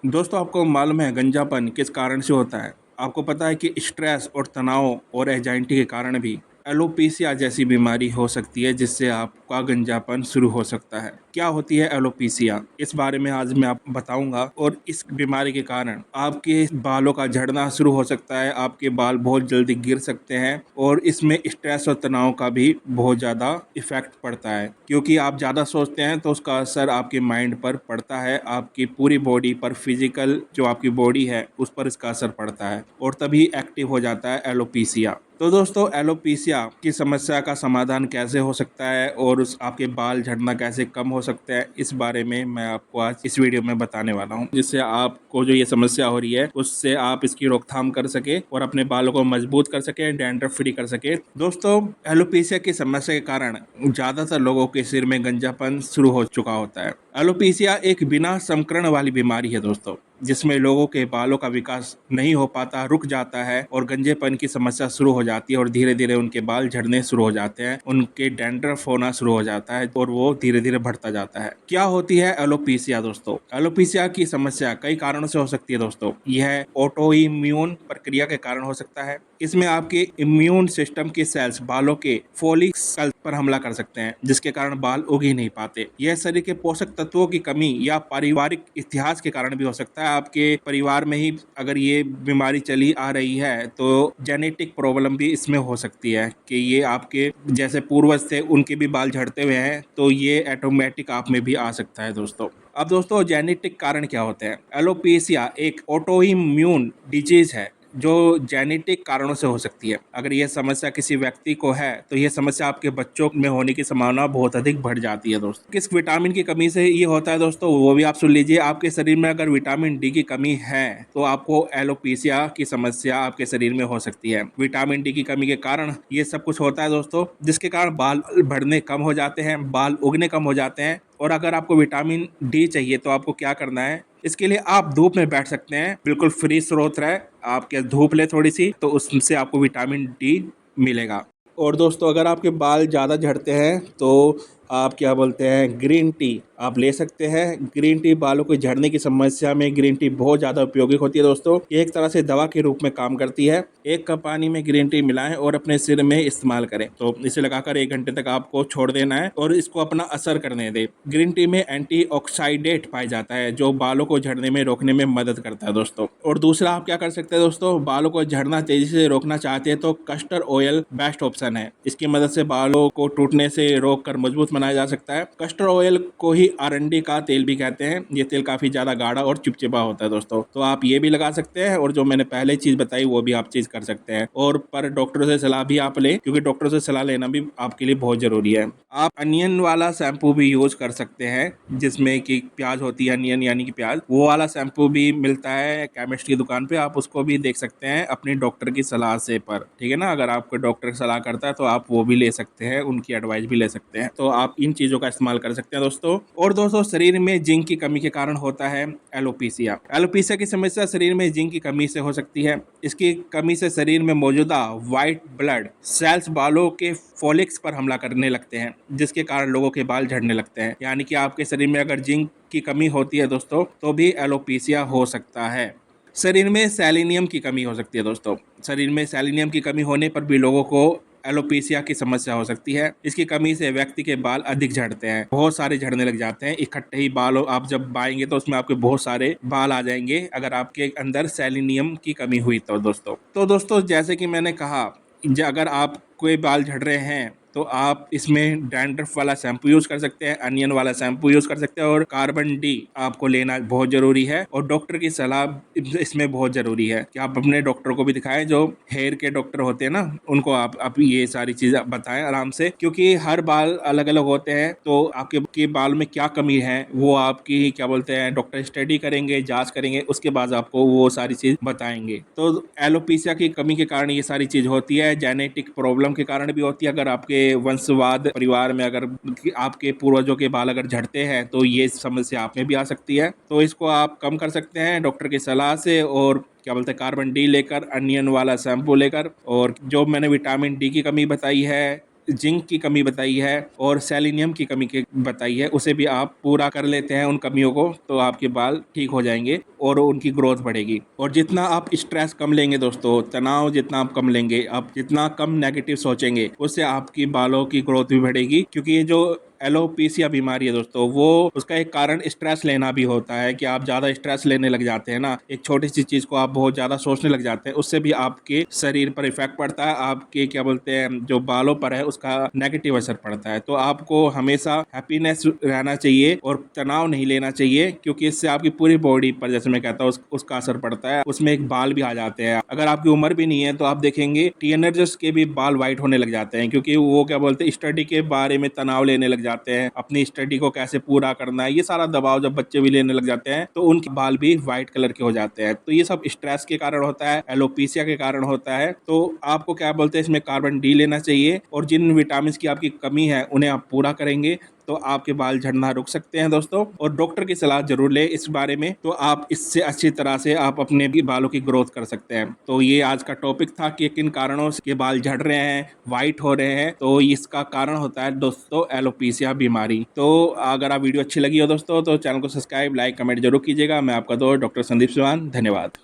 दोस्तों, आपको मालूम है गंजापन किस कारण से होता है? आपको पता है कि स्ट्रेस और तनाव और एंजाइटी के कारण भी एलोपेशिया जैसी बीमारी हो सकती है, जिससे आपका गंजापन शुरू हो सकता है। क्या होती है एलोपेशिया? इस बारे में आज मैं आपको बताऊंगा। और इस बीमारी के कारण आपके बालों का झड़ना शुरू हो सकता है, आपके बाल बहुत जल्दी गिर सकते हैं और इसमें स्ट्रेस और तनाव का भी बहुत ज़्यादा इफेक्ट पड़ता है, क्योंकि आप ज़्यादा सोचते हैं तो उसका असर आपके माइंड पर पड़ता है, आपकी पूरी बॉडी पर, फिजिकल जो आपकी बॉडी है उस पर इसका असर पड़ता है और तभी एक्टिव हो जाता है एलोपेशिया। तो दोस्तों, एलोपेशिया की समस्या का समाधान कैसे हो सकता है और उस आपके बाल झड़ना कैसे कम हो सकता है, इस बारे में मैं आपको आज इस वीडियो में बताने वाला हूं, जिससे आपको जो ये समस्या हो रही है उससे आप इसकी रोकथाम कर सके और अपने बालों को मजबूत कर सके, डैंड्रफ फ्री कर सके। दोस्तों, एलोपेशिया की समस्या के कारण ज्यादातर लोगों के सिर में गंजापन शुरू हो चुका होता है। एलोपेशिया एक बिना संक्रमण वाली बीमारी है दोस्तों, जिसमें लोगों के बालों का विकास नहीं हो पाता, रुक जाता है और गंजेपन की समस्या शुरू हो जाती है और धीरे धीरे उनके बाल झड़ने शुरू हो जाते हैं, उनके डैंड्रफ होना शुरू हो जाता है और वो धीरे धीरे बढ़ता जाता है। क्या होती है एलोपेशिया? दोस्तों, एलोपेशिया की समस्या कई कारणों से हो सकती है दोस्तों। यह ऑटो इम्यून प्रक्रिया के कारण हो सकता है। इसमें आपके इम्यून सिस्टम के सेल्स बालों के फॉलिकल्स पर हमला कर सकते हैं, जिसके कारण बाल उग ही नहीं पाते। यह शरीर के पोषक तत्वों की कमी या पारिवारिक इतिहास के कारण भी हो सकता है। आपके परिवार में ही अगर ये बीमारी चली आ रही है तो जेनेटिक प्रॉब्लम भी इसमें हो सकती है कि ये आपके जैसे पूर्वज थे उनके भी बाल झड़ते हुए हैं, तो ये ऑटोमेटिक आप में भी आ सकता है दोस्तों। अब दोस्तों, जेनेटिक कारण क्या होते हैं? एलोपेशिया एक ऑटोइम्यून डिजीज है जो जेनेटिक कारणों से हो सकती है। अगर यह समस्या किसी व्यक्ति को है तो यह समस्या आपके बच्चों में होने की संभावना बहुत अधिक बढ़ जाती है दोस्तों। किस विटामिन की कमी से ये होता है दोस्तों, वो भी आप सुन लीजिए। आपके शरीर में अगर विटामिन डी की कमी है तो आपको एलोपेशिया की समस्या आपके शरीर में हो सकती है। विटामिन डी की कमी के कारण ये सब कुछ होता है दोस्तों, जिसके कारण बाल बढ़ने कम हो जाते हैं, बाल उगने कम हो जाते हैं। और अगर आपको विटामिन डी चाहिए तो आपको क्या करना है? इसके लिए आप धूप में बैठ सकते हैं, बिल्कुल फ्री स्रोत है, आप क्या धूप ले थोड़ी सी तो उससे आपको विटामिन डी मिलेगा। और दोस्तों, अगर आपके बाल ज़्यादा झड़ते हैं तो आप क्या बोलते हैं, ग्रीन टी आप ले सकते हैं। ग्रीन टी बालों को झड़ने की समस्या में ग्रीन टी बहुत ज़्यादा उपयोगी होती है दोस्तों। ये एक तरह से दवा के रूप में काम करती है। 1 कप पानी में ग्रीन टी मिलाएं और अपने सिर में इस्तेमाल करें। तो इसे लगाकर 1 घंटे तक आपको छोड़ देना है और इसको अपना असर करने दें। ग्रीन टी में एंटीऑक्सीडेंट पाया जाता है जो बालों को झड़ने में रोकने में मदद करता है दोस्तों। और दूसरा आप क्या कर सकते हैं दोस्तों, बालों को झड़ना तेजी से रोकना चाहते हैं तो कस्टर ऑयल बेस्ट ऑप्शन है। इसकी मदद से बालों को टूटने से रोक कर मजबूत बनाया जा सकता है। कस्टर ऑयल को ही आरंडी का तेल भी कहते हैं। ये तेल काफी ज्यादा गाढ़ा और चिपचिपा होता है दोस्तों, तो आप ये भी लगा सकते हैं। और जो मैंने पहले चीज बताई वो भी आप चीज कर सकते हैं। और पर डॉक्टरों से सलाह भी आप लें, क्योंकि डॉक्टरों से सलाह लेना भी आपके लिए बहुत जरूरी है। आप अनियन वाला शैम्पू भी यूज कर सकते हैं, जिसमें कि प्याज होती है, अनियन यानी कि प्याज, वो वाला शैम्पू भी मिलता है केमिस्ट की दुकान पे। आप उसको भी देख सकते हैं अपनी डॉक्टर की सलाह से पर, ठीक है ना। अगर आपको डॉक्टर सलाह करता है तो आप वो भी ले सकते हैं, उनकी एडवाइस भी ले सकते हैं। तो आप इन चीजों का इस्तेमाल कर सकते हैं दोस्तों। और दोस्तों, शरीर में जिंक की कमी के कारण होता है एलोपेशिया। एलोपेशिया की समस्या शरीर में जिंक की कमी से हो सकती है। इसकी कमी से शरीर में मौजूदा व्हाइट ब्लड सेल्स बालों के फॉलिक्स पर हमला करने लगते हैं, जिसके कारण लोगों के बाल झड़ने लगते हैं। यानी कि आपके शरीर में अगर जिंक की कमी होती है दोस्तों तो भी एलोपेशिया हो सकता है। शरीर में सेलेनियम की कमी हो सकती है दोस्तों। शरीर में सेलेनियम की कमी होने पर भी लोगों को एलोपेशिया की समस्या हो सकती है। इसकी कमी से व्यक्ति के बाल अधिक झड़ते हैं, बहुत सारे झड़ने लग जाते हैं। इकट्ठे ही बाल आप जब बाएंगे तो उसमें आपके बहुत सारे बाल आ जाएंगे, अगर आपके अंदर सेलेनियम की कमी हुई तो दोस्तों जैसे कि मैंने कहा, अगर आप कोई बाल झड़ रहे हैं तो आप इसमें डैंड्रफ वाला शैम्पू यूज कर सकते हैं, अनियन वाला शैम्पू यूज कर सकते हैं और कार्बन डी आपको लेना बहुत जरूरी है। और डॉक्टर की सलाह इसमें बहुत जरूरी है कि आप अपने डॉक्टर को भी दिखाएं, जो हेयर के डॉक्टर होते हैं ना, उनको आप ये सारी चीजें बताएं आराम से, क्योंकि हर बाल अलग अलग होते हैं। तो आपके बाल में क्या कमी है वो आपकी क्या बोलते हैं डॉक्टर स्टडी करेंगे, जांच करेंगे, उसके बाद आपको वो सारी चीज बताएंगे। तो एलोपेशिया की कमी के कारण ये सारी चीज होती है, जेनेटिक प्रॉब्लम के कारण भी होती है। अगर आपके वंशवाद परिवार में अगर आपके पूर्वजों के बाल अगर झड़ते हैं तो ये समस्या आप में भी आ सकती है। तो इसको आप कम कर सकते हैं डॉक्टर की सलाह से, और क्या बोलते हैं कार्बन डी लेकर, अनियन वाला शैम्पू लेकर, और जो मैंने विटामिन डी की कमी बताई है जिंक की कमी बताई है और सेलेनियम की कमी की बताई है, उसे भी आप पूरा कर लेते हैं उन कमियों को, तो आपके बाल ठीक हो जाएंगे और उनकी ग्रोथ बढ़ेगी। और जितना आप स्ट्रेस कम लेंगे दोस्तों, तनाव जितना आप कम लेंगे, आप जितना कम नेगेटिव सोचेंगे, उससे आपकी बालों की ग्रोथ भी बढ़ेगी। क्योंकि ये जो एलोपेशिया बीमारी है दोस्तों, वो उसका एक कारण स्ट्रेस लेना भी होता है कि आप ज़्यादा स्ट्रेस लेने लग जाते हैं ना, एक छोटी सी चीज़ को आप बहुत ज़्यादा सोचने लग जाते हैं, उससे भी आपके शरीर पर इफेक्ट पड़ता है, आपके क्या बोलते हैं जो बालों पर है उसका नेगेटिव असर पड़ता है। तो आपको हमेशा हैप्पीनेस रहना चाहिए और तनाव नहीं लेना चाहिए, क्योंकि इससे आपकी पूरी बॉडी पर, जैसे मैं कहता हूँ, उसका असर पड़ता है, उसमें एक बाल भी आ जाते हैं। अगर आपकी उम्र भी नहीं है तो आप देखेंगे टीनेजर्स के भी बाल वाइट होने लग जाते हैं, क्योंकि वो क्या बोलते हैं स्टडी के बारे में तनाव लेने लग जाते हैं, अपनी स्टडी को कैसे पूरा करना है, ये सारा दबाव जब बच्चे भी लेने लग जाते हैं तो उनके बाल भी व्हाइट कलर के हो जाते हैं। तो ये सब स्ट्रेस के कारण होता है, एलोपेशिया के कारण होता है। तो आपको क्या बोलते हैं इसमें कार्बन डी लेना चाहिए, और जिन विटामिन की आपकी कमी है उन्हें आप पूरा करेंगे तो आपके बाल झड़ना रुक सकते हैं दोस्तों। और डॉक्टर की सलाह जरूर ले इस बारे में, तो आप इससे अच्छी तरह से आप अपने भी बालों की ग्रोथ कर सकते हैं। तो ये आज का टॉपिक था कि किन कारणों से बाल झड़ रहे हैं, वाइट हो रहे हैं। तो इसका कारण होता है दोस्तों एलोपेशिया बीमारी। तो अगर आप वीडियो अच्छी लगी हो दोस्तों तो चैनल को सब्सक्राइब, लाइक, कमेंट जरूर कीजिएगा। मैं आपका दोस्त डॉक्टर संदीप सिवान, धन्यवाद।